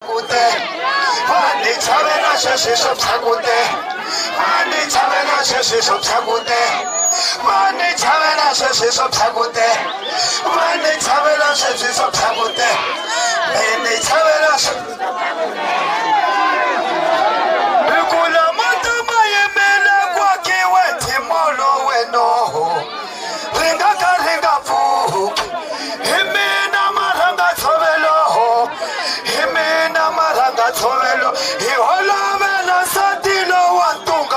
Mani chavela shashi shab thakude, mani chavela shashi shab thakude, mani chavela shashi shab thakude, mani chavela shashi shab thakude, mani chavela shashi. Bikula mata maye mela kwa kiwe timolo weno, ringa ka ringa fu, himena maranga chavelo, himena maranga chavelo, ihola vela satilo watum.